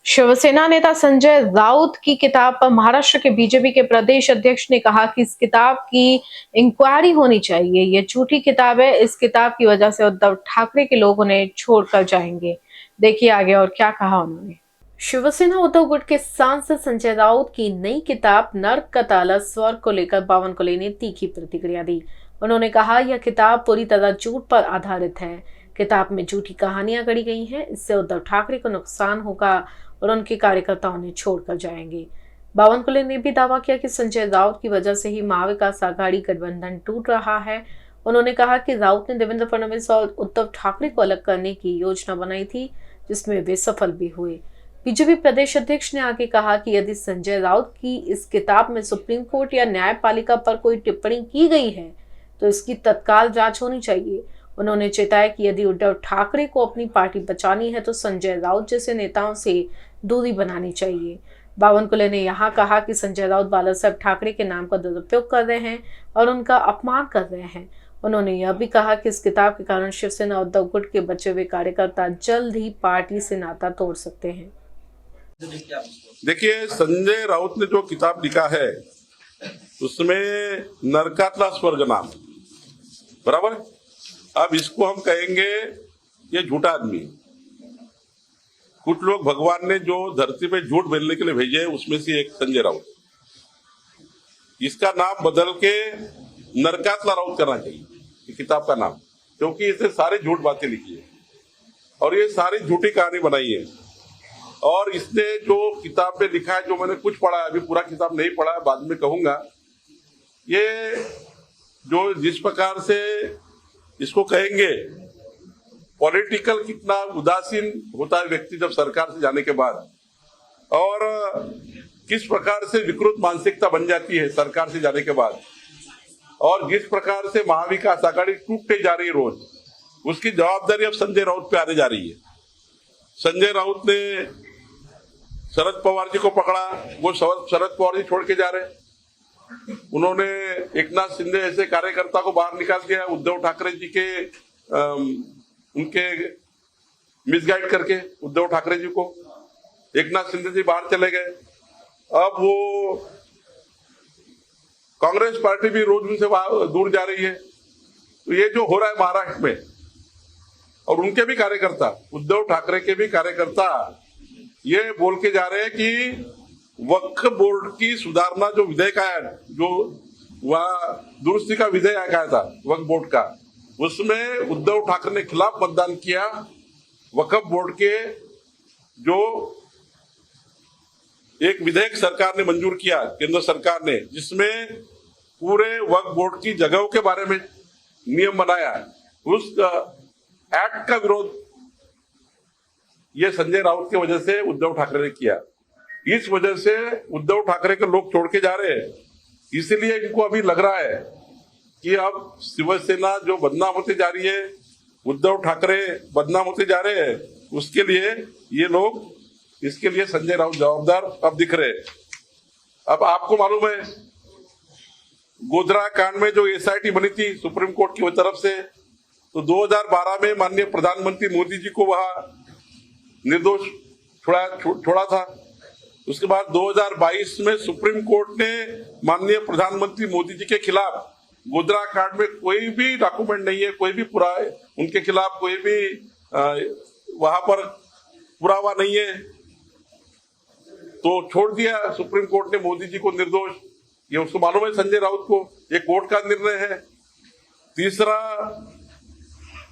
शिवसेना नेता संजय राउत की किताब पर महाराष्ट्र के बीजेपी के प्रदेश अध्यक्ष ने कहा कि इस किताब की इंक्वायरी होनी चाहिए। ये झूठी किताब है। इस किताब की वजह से उद्धव ठाकरे के लोग उन्हें छोड़कर जाएंगे। देखिए आगे और क्या कहा उन्होंने। शिवसेना उद्धव गुट के सांसद संजय राउत की नई किताब नर्क का ताला स्वर्ग को लेकर बावनकुले ने तीखी प्रतिक्रिया दी। उन्होंने कहा यह किताब पूरी तरह झूठ पर आधारित है। किताब में झूठी कहानियां गढ़ी गई हैं। इससे उद्धव ठाकरे को नुकसान होगा और उनके कार्यकर्ता उन्हें छोड़कर जाएंगे। बावनकुले ने भी दावा किया कि संजय राउत की वजह से ही महाविकास आघाड़ी गठबंधन टूट रहा है। उन्होंने कहा कि राउत ने देवेंद्र फडणवीस और उद्धव ठाकरे को अलग करने की योजना बनाई थी, जिसमें वे सफल भी हुए। बीजेपी प्रदेश अध्यक्ष ने आगे कहा कि यदि संजय राउत की इस किताब में सुप्रीम कोर्ट या न्यायपालिका पर कोई टिप्पणी की गई है तो इसकी तत्काल जांच होनी चाहिए। उन्होंने चेताया कि यदि उद्धव ठाकरे को अपनी पार्टी बचानी है तो संजय राउत जैसे नेताओं से दूरी बनानी चाहिए। बावनकुले ने यहाँ कहा कि संजय राउत बाला साहब ठाकरे के नाम का दुरुपयोग कर रहे हैं और उनका अपमान कर रहे हैं। उन्होंने यह भी कहा कि इस किताब के कारण शिवसेना उद्धव गुट के बचे हुए कार्यकर्ता जल्द ही पार्टी से नाता तोड़ सकते हैं। देखिए, संजय राउत ने जो किताब लिखा है उसमें नरकातला स्वर्ग नाम, बराबर। अब इसको हम कहेंगे ये झूठा आदमी है। कुछ लोग भगवान ने जो धरती पे झूठ बोलने के लिए भेजे है उसमें से एक संजय राउत। इसका नाम बदल के नरकातला राउत करना चाहिए किताब का नाम, क्योंकि इसने सारे झूठ बातें लिखी है और ये सारी झूठी कहानी बनाई है। और इसने जो किताब में लिखा है, जो मैंने कुछ पढ़ा है, अभी पूरा किताब नहीं पढ़ा है, बाद में कहूंगा। ये जो जिस प्रकार से इसको कहेंगे पॉलिटिकल, कितना उदासीन होता है व्यक्ति जब सरकार से जाने के बाद, और किस प्रकार से विकृत मानसिकता बन जाती है सरकार से जाने के बाद, और जिस प्रकार से महाविकास आघाड़ी टूटते जा रही है रोज, उसकी जवाबदारी अब संजय राउत पे आने जा रही है। संजय राउत ने शरद पवार जी को पकड़ा, वो शरद पवार जी छोड़ के जा रहे। उन्होंने एकनाथ शिंदे ऐसे कार्यकर्ता को बाहर निकाल दिया, उद्धव ठाकरे जी के उनके मिसगाइड करके उद्धव ठाकरे जी को एकनाथ शिंदे जी बाहर चले गए। अब वो कांग्रेस पार्टी भी रोज उनसे दूर जा रही है। तो ये जो हो रहा है महाराष्ट्र में, और उनके भी कार्यकर्ता, उद्धव ठाकरे के भी कार्यकर्ता ये बोल के जा रहे हैं कि वक्फ बोर्ड की सुधारना जो विधेयक आया, जो वहां दुरुस्ती का विधेयक आया था वक्फ बोर्ड का, उसमें उद्धव ठाकरे ने खिलाफ मतदान किया। वक्फ बोर्ड के जो एक विधेयक सरकार ने मंजूर किया, केंद्र सरकार ने, जिसमें पूरे वक्फ बोर्ड की जगहों के बारे में नियम बनाया, उस एक्ट का विरोध ये संजय राउत की वजह से उद्धव ठाकरे ने किया। इस वजह से उद्धव ठाकरे के लोग छोड़ के जा रहे हैं। इसलिए इनको अभी लग रहा है कि अब शिवसेना जो बदनाम होती जा रही है, उद्धव ठाकरे बदनाम होते जा रहे हैं, उसके लिए ये लोग, इसके लिए संजय राउत जवाबदार अब दिख रहे हैं। अब आपको मालूम है गोधरा कांड में जो एसआईटी बनी थी सुप्रीम कोर्ट की तरफ से, तो 2012 में माननीय प्रधानमंत्री मोदी जी को वहां निर्दोष छोड़ा था। उसके बाद 2022 में सुप्रीम कोर्ट ने माननीय प्रधानमंत्री मोदी जी के खिलाफ, गोधरा कांड में कोई भी डॉक्यूमेंट नहीं है, कोई भी पुरावा उनके खिलाफ, कोई भी वहां पर पुरावा नहीं है, तो छोड़ दिया सुप्रीम कोर्ट ने मोदी जी को निर्दोष। ये उसको मालूम है संजय राउत को, ये कोर्ट का निर्णय है। तीसरा,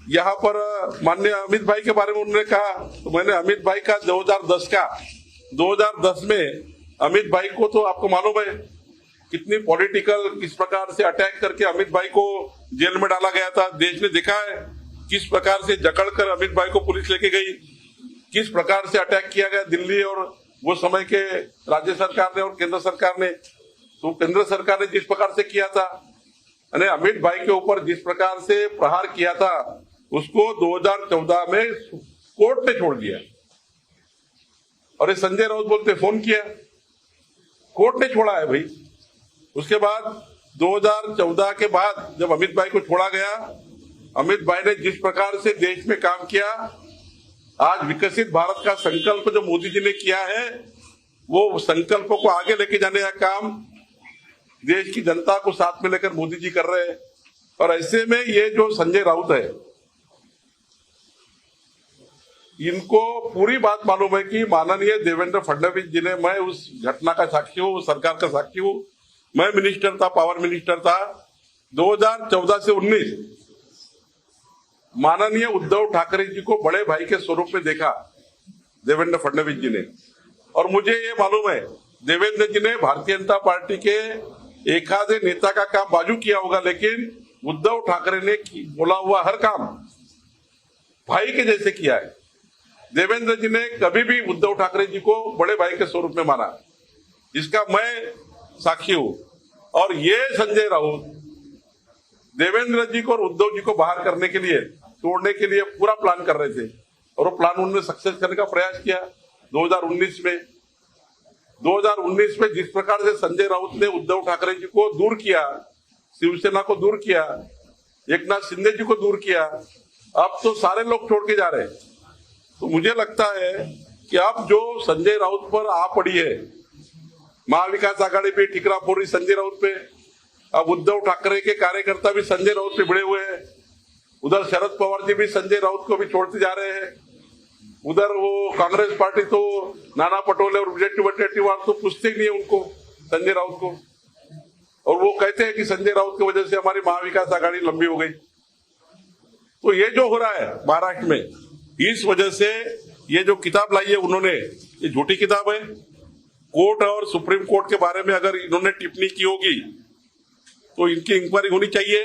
यहाँ पर माननीय अमित भाई के बारे में उन्होंने कहा, तो मैंने अमित भाई का 2010 में अमित भाई को, तो आपको मालूम है कितनी पॉलिटिकल, किस प्रकार से अटैक करके अमित भाई को जेल में डाला गया था। देश ने देखा है किस प्रकार से जकड़कर अमित भाई को पुलिस लेके गई, किस प्रकार से अटैक किया गया दिल्ली और वो समय के राज्य सरकार ने और केंद्र सरकार ने। तो केंद्र सरकार ने जिस प्रकार से किया था, अमित भाई के ऊपर जिस प्रकार से प्रहार किया था, उसको 2014 में कोर्ट ने छोड़ दिया। और ये संजय राउत बोलते फोन किया, कोर्ट ने छोड़ा है भाई। उसके बाद 2014 के बाद जब अमित भाई को छोड़ा गया, अमित भाई ने जिस प्रकार से देश में काम किया, आज विकसित भारत का संकल्प जो मोदी जी ने किया है, वो संकल्पों को आगे लेके जाने का काम देश की जनता को साथ में लेकर मोदी जी कर रहे हैं। और ऐसे में ये जो संजय राउत है, इनको पूरी बात मालूम है कि माननीय देवेंद्र फडणवीस जी ने, मैं उस घटना का साक्षी हूं, सरकार का साक्षी हूं, मैं मिनिस्टर था, पावर मिनिस्टर था, 2014 से 19 माननीय उद्धव ठाकरे जी को बड़े भाई के स्वरूप में देखा देवेंद्र फडणवीस जी ने। और मुझे ये मालूम है देवेंद्र जी ने भारतीय जनता पार्टी के एक आधे नेता का काम बाजू किया होगा, लेकिन उद्धव ठाकरे ने बोला हुआ हर काम भाई के जैसे किया है। देवेंद्र जी ने कभी भी उद्धव ठाकरे जी को बड़े भाई के स्वरूप में माना, इसका मैं साक्षी हूं। और ये संजय राउत देवेंद्र जी को और उद्धव जी को बाहर करने के लिए, तोड़ने के लिए पूरा प्लान कर रहे थे, और वो प्लान उन्होंने सक्सेस करने का प्रयास किया 2019 में। 2019 में जिस प्रकार से संजय राउत ने उद्धव ठाकरे जी को दूर किया, शिवसेना को दूर किया, एकनाथ शिंदे जी को दूर किया, अब तो सारे लोग छोड़ के जा रहे हैं। तो मुझे लगता है कि अब जो संजय राउत पर आ पड़ी है, महाविकास आघाड़ी पे ठिकरा फोड़ रही संजय राउत पे, अब उद्धव ठाकरे के कार्यकर्ता भी संजय राउत पे भिड़े हुए हैं, उधर शरद पवार जी भी संजय राउत को भी छोड़ते जा रहे हैं, उधर वो कांग्रेस पार्टी तो नाना पटोले और विजय वडेट्टीवार तो पूछते ही नहीं है उनको, संजय राउत को, और वो कहते हैं कि संजय राउत की वजह से हमारी महाविकास आघाड़ी लंबी हो गई। तो ये जो हो रहा है महाराष्ट्र में, इस वजह से ये जो किताब लाई है उन्होंने, ये झूठी किताब है। कोर्ट और सुप्रीम कोर्ट के बारे में अगर इन्होंने टिप्पणी की होगी तो इनकी इंक्वायरी होनी चाहिए।